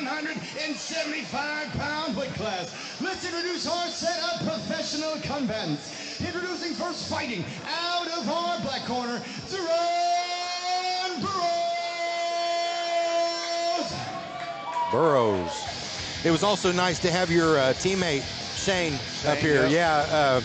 175-pound weight class. Let's introduce our set of professional combatants. Introducing first, fighting out of our black corner, DaRon Burroughs. It was also nice to have your teammate Shane up here. Yeah,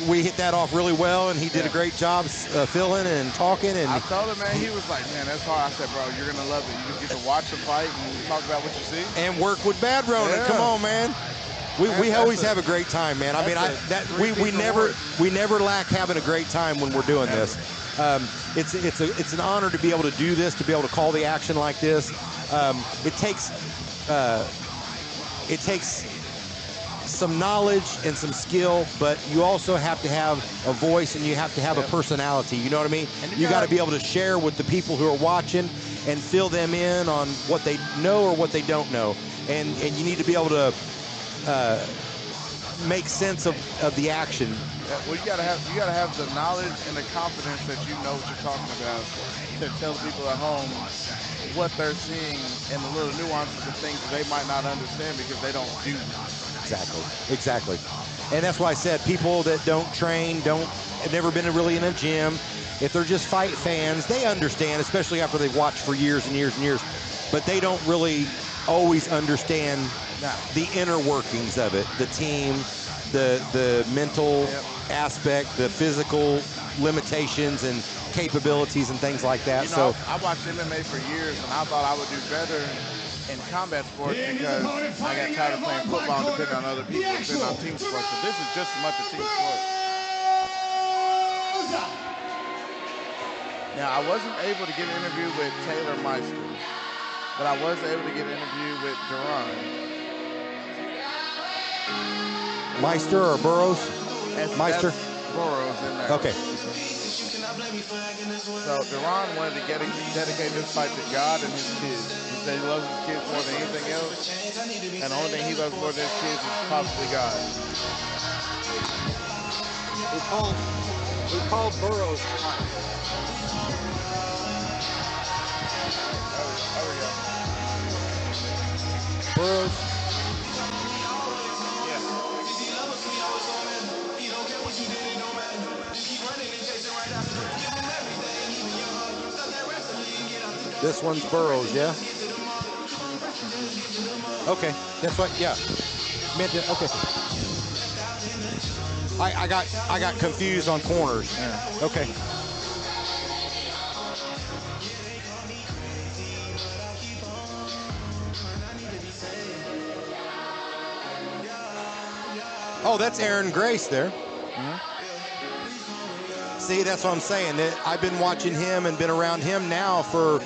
we hit that off really well, and he did a great job filling and talking. And I told him, man, he was like, man, that's hard. I said, bro, you're going to love it. You just get to watch the fight and talk about what you see. And work with DaRon. Yeah. Come on, man. We always have a great time, man. I mean, we never lack having a great time when we're doing this. It's an honor to be able to do this, to be able to call the action like this. It takes some knowledge and some skill, but you also have to have a voice and you have to have a personality. You know what I mean? You got to be able to share with the people who are watching and fill them in on what they know or what they don't know. And you need to be able to make sense of the action. Well, you gotta have the knowledge and the confidence that you know what you're talking about to tell people at home what they're seeing and the little nuances of things that they might not understand because they don't do. Exactly. And that's why I said people that don't train, have never been really in a gym, if they're just fight fans, they understand, especially after they've watched for years and years and years, but they don't really always understand the inner workings of it, the team, the mental aspect, the physical limitations and capabilities and things like that. You know, I watched MMA for years, and I thought I would do better in combat sports because I got tired of playing football and depending on other people and depending on team sports. But this is just as much a team sport. Now, I wasn't able to get an interview with Meister, but I was able to get an interview with DaRon. Meister or Burroughs? Meister? Burroughs in there. Okay. So DaRon wanted to dedicate this fight to God and his kids. He said he loves his kids more than anything else. And the only thing he loves more than his kids is possibly God. We called Burroughs tonight. Burroughs. This one's Burroughs, yeah? Okay, that's what, yeah. Okay. I got confused on corners. Yeah. Okay. Oh, that's Aaron Grace there. See, that's what I'm saying. I've been watching him and been around him now for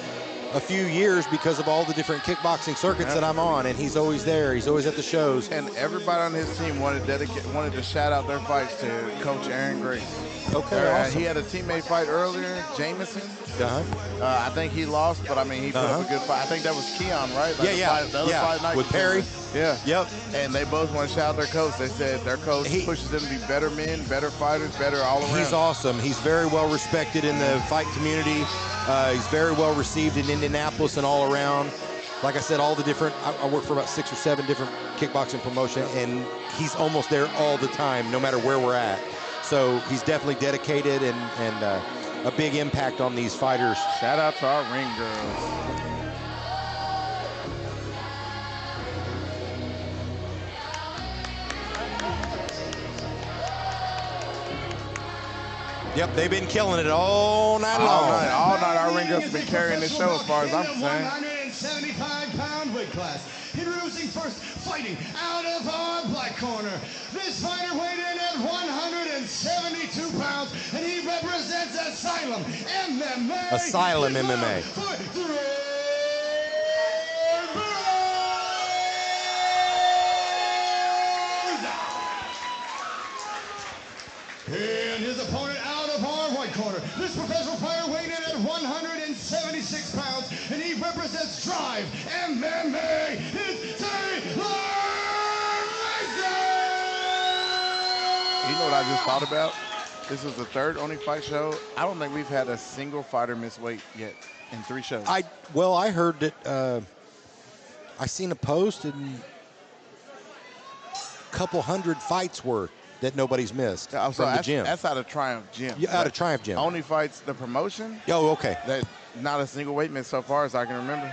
a few years because of all the different kickboxing circuits that I'm on, and he's always there. He's always at the shows. And everybody on his team wanted to shout out their fights to Coach Aaron Grace. Okay, awesome. He had a teammate fight earlier, Jameson. I think he lost, but I mean, he put up a good fight. I think that was Keon, right? Like the other fight night with Perry. Yeah. Yep. And they both want to shout out their coach. They said their coach pushes them to be better men, better fighters, better all around. He's awesome. He's very well respected in the fight community. He's very well received in Indianapolis and all around. Like I said, all the different, I work for about 6 or 7 different kickboxing promotions, and he's almost there all the time, no matter where we're at. So he's definitely dedicated and a big impact on these fighters. Shout out to our ring girls. Yep, they've been killing it all night long. All night our ring girls have been carrying this show as far as I'm concerned. 175-pound weight class. Introducing first, fighting out of our black corner. This fighter weighed in at 172 pounds, and he represents Asylum MMA. Asylum MMA. And his opponent out of our white corner. This professional fighter weighed in at 176 pounds, and he represents Drive MMA. It's DaRon. You know what I just thought about? This is the third OniFights show. I don't think we've had a single fighter miss weight yet in 3 shows. I heard that I seen a post and a couple hundred fights worth that nobody's missed So from the gym. That's out of Triumph Gym. Yeah, out of Triumph Gym. OniFights, the promotion. Oh, okay. That not a single weight miss so far as I can remember.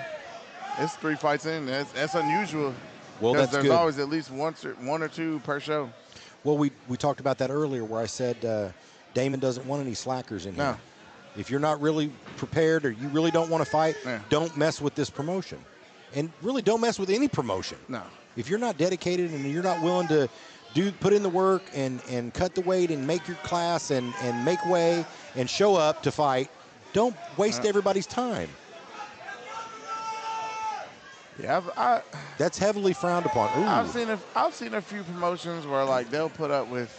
It's 3 fights in. That's unusual. Well, that's there's good. always at least one or two per show. Well, we talked about that earlier where I said Damon doesn't want any slackers in here. No. If you're not really prepared or you really don't want to fight, Yeah. don't mess with this promotion. And really don't mess with any promotion. No. If you're not dedicated and you're not willing to put in the work and cut the weight and make your class and make way and show up to fight, don't waste everybody's time. Yeah, That's heavily frowned upon. Ooh. I've seen a few promotions where like they'll put up with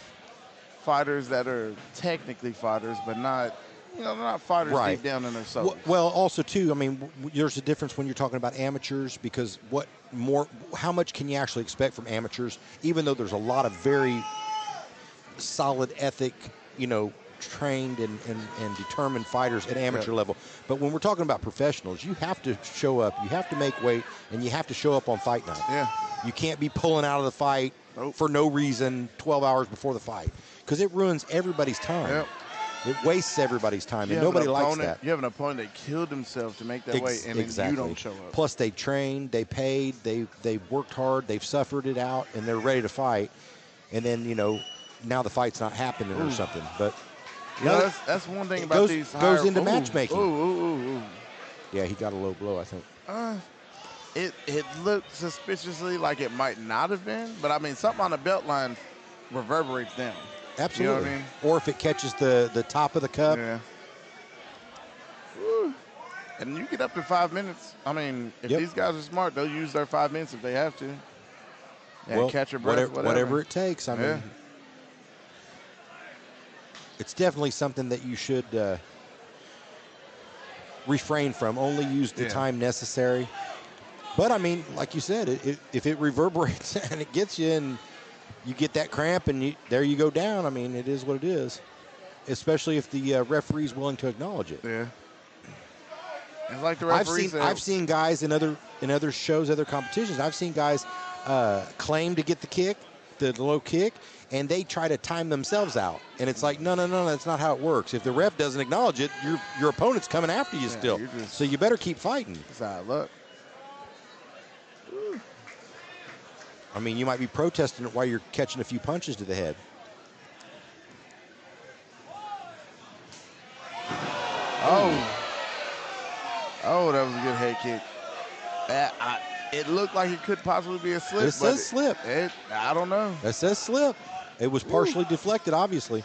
fighters that are technically fighters, but not, they're not fighters Right. deep down in their soul. Well, also too, I mean, there's a difference when you're talking about amateurs because how much can you actually expect from amateurs? Even though there's a lot of very solid ethic, trained and determined fighters at amateur level. But when we're talking about professionals, you have to show up, you have to make weight, and you have to show up on fight night. Yeah. You can't be pulling out of the fight for no reason 12 hours before the fight because it ruins everybody's time. Yep. It wastes everybody's time, and nobody likes that. You have an opponent that killed himself to make that weight, and then you don't show up. Plus, they trained, they paid, they worked hard, they've suffered it out, and they're ready to fight. And then, now the fight's not happening or something. But that's one thing about these goes into matchmaking. Ooh. Yeah, he got a low blow, I think. It looked suspiciously like it might not have been, but I mean, something on the belt line reverberates down. Absolutely. You know what I mean? Or if it catches the top of the cup. Yeah. Woo. And you get up to 5 minutes. I mean, if these guys are smart, they'll use their 5 minutes if they have to. And catch your breath, whatever it takes. I mean, it's definitely something that you should refrain from. Only use the time necessary. But, I mean, like you said, if it reverberates and it gets you and you get that cramp and there you go down, I mean, it is what it is, especially if the referee's willing to acknowledge it. Yeah. It's like the referee I've seen guys in other shows, other competitions, I've seen guys claim to get the kick, the low kick, and they try to time themselves out. And it's like, no, that's not how it works. If the ref doesn't acknowledge it, your opponent's coming after you still. So you better keep fighting. That's how it looks. I mean, you might be protesting it while you're catching a few punches to the head. Oh, that was a good head kick. It looked like it could possibly be a slip. It says slip. I don't know. It says slip. It was partially deflected, obviously.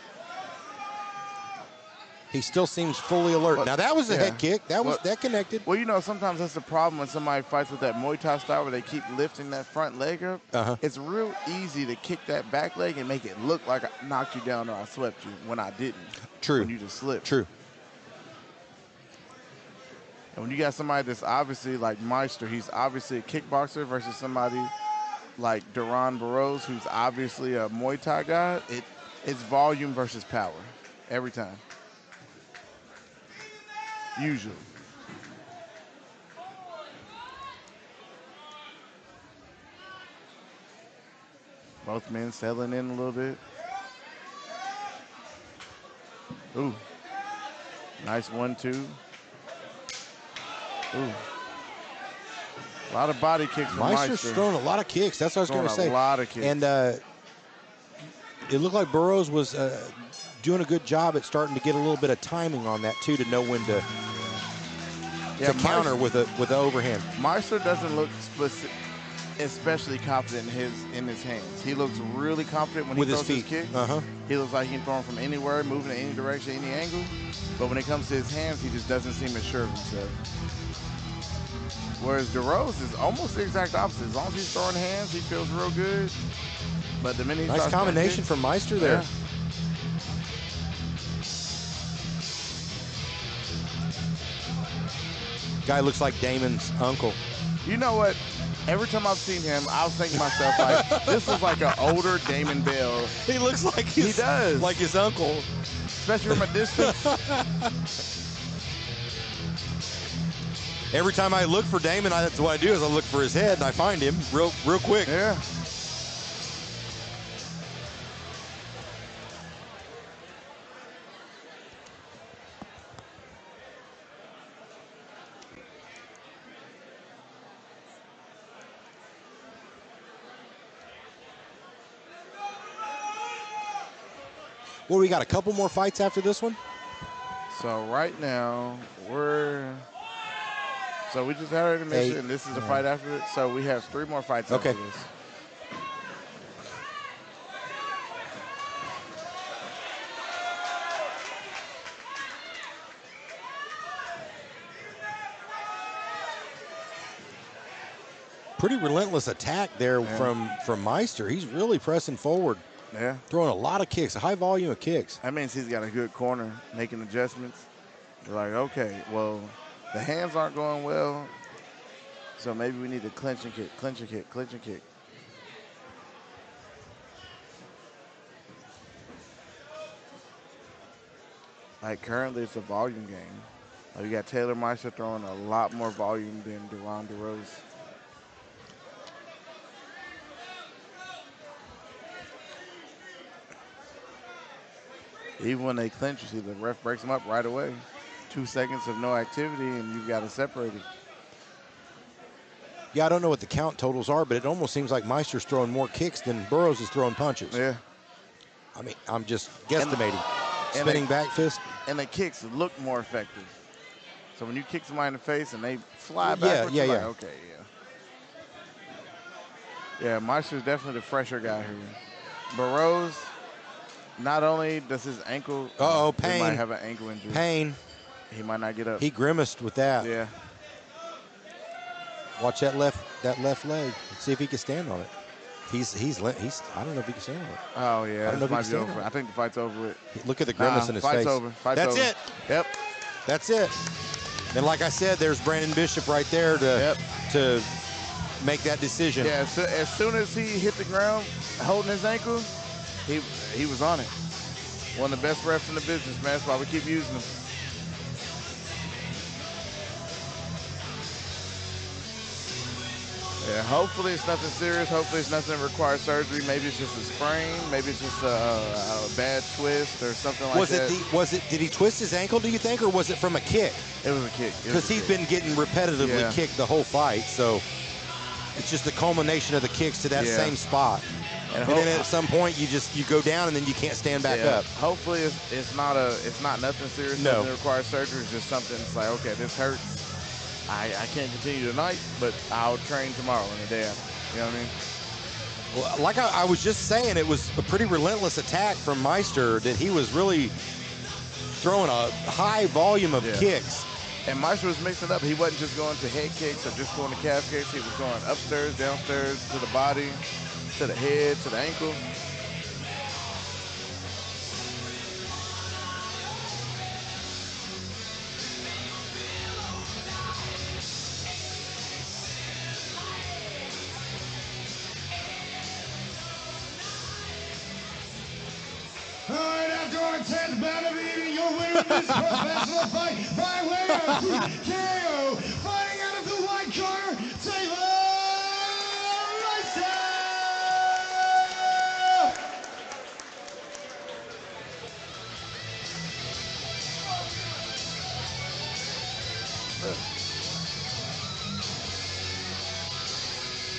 He still seems fully alert. Now, that was a head kick. That connected. Well, sometimes that's the problem when somebody fights with that Muay Thai style where they keep lifting that front leg up. It's real easy to kick that back leg and make it look like I knocked you down or I swept you when I didn't. True. When you just slipped. True. And when you got somebody that's obviously like Meister, he's obviously a kickboxer versus somebody like DaRon Burroughs, who's obviously a Muay Thai guy, it's volume versus power every time. Usually. Both men settling in a little bit. Ooh. Nice 1-2. Ooh. A lot of body kicks from Meister. Meister's throwing a lot of kicks. That's what I was going to say. A lot of kicks. And it looked like Burroughs was doing a good job at starting to get a little bit of timing on that, too, to know when to counter with the overhand. Meister doesn't look especially confident in his hands. He looks really confident when he throws his kick. He looks like he can throw them from anywhere, moving in any direction, any angle. But when it comes to his hands, he just doesn't seem as sure of himself. Whereas DeRose is almost the exact opposite. As long as he's throwing hands, he feels real good. But the minute he nice combination from Meister there. Guy looks like Damon's uncle. You know what? Every time I've seen him, I was thinking to myself, like, this is like an older Damon Bell. He looks like he does. Like his uncle. Especially from a distance. Every time I look for Damon, that's what I do is I look for his head and I find him real quick. Yeah. Well, we got a couple more fights after this one. So right now we just had our intermission, and this is the fight after it. So we have 3 more fights after this. Pretty relentless attack there from Meister. He's really pressing forward. Yeah. Throwing a lot of kicks, a high volume of kicks. That means he's got a good corner, making adjustments. You're like, okay, well, the hands aren't going well, so maybe we need to clinch and kick, clinch and kick, clinch and kick. Like currently it's a volume game. Like you got Taylor Meister throwing a lot more volume than DaRon Burroughs. Even when they clinch, you see the ref breaks them up right away. 2 seconds of no activity, and you've got to separate it. Yeah, I don't know what the count totals are, but it almost seems like Meister's throwing more kicks than Burroughs is throwing punches. Yeah. I mean, I'm just guesstimating. Spinning back fist. And the kicks look more effective. So when you kick somebody in the face and they fly backwards, yeah. like, okay, yeah, Meister's definitely the fresher guy here. Burroughs, not only does his ankle, pain. He might have an ankle injury. Pain. He might not get up. He grimaced with that. Yeah. Watch that left leg. Let's see if he can stand on it. He's I don't know if he can stand on it. Oh yeah, I don't know if he can might be stand over. on it. I think the fight's over with. Look at the grimace in his fight's face. Over. Fight's That's over. it. Yep. That's it. And like I said, there's Brandon Bishop right there to make that decision. Yeah, so as soon as he hit the ground holding his ankle, he was on it. One of the best refs in the business, man. That's why we keep using him. Yeah, hopefully it's nothing serious. Hopefully it's nothing that requires surgery. Maybe it's just a sprain. Maybe it's just a bad twist or something like that. Did he twist his ankle, do you think, or was it from a kick? It was a kick. Because he's been getting repetitively kicked the whole fight, so it's just the culmination of the kicks to that same spot. And then at some point you go down and then you can't stand back up. Hopefully it's not nothing serious. No. Nothing that requires surgery. It's just something that's like, okay, this hurts. I can't continue tonight, but I'll train tomorrow and the day after. You know what I mean? Well, like I was just saying, it was a pretty relentless attack from Meister that he was really throwing a high volume of kicks. And Meister was mixing up. He wasn't just going to head kicks or just going to calf kicks. He was going upstairs, downstairs, to the body, to the head, to the ankle. All right, after our 10th bout of eating, your winner of this professional fight by way of TKO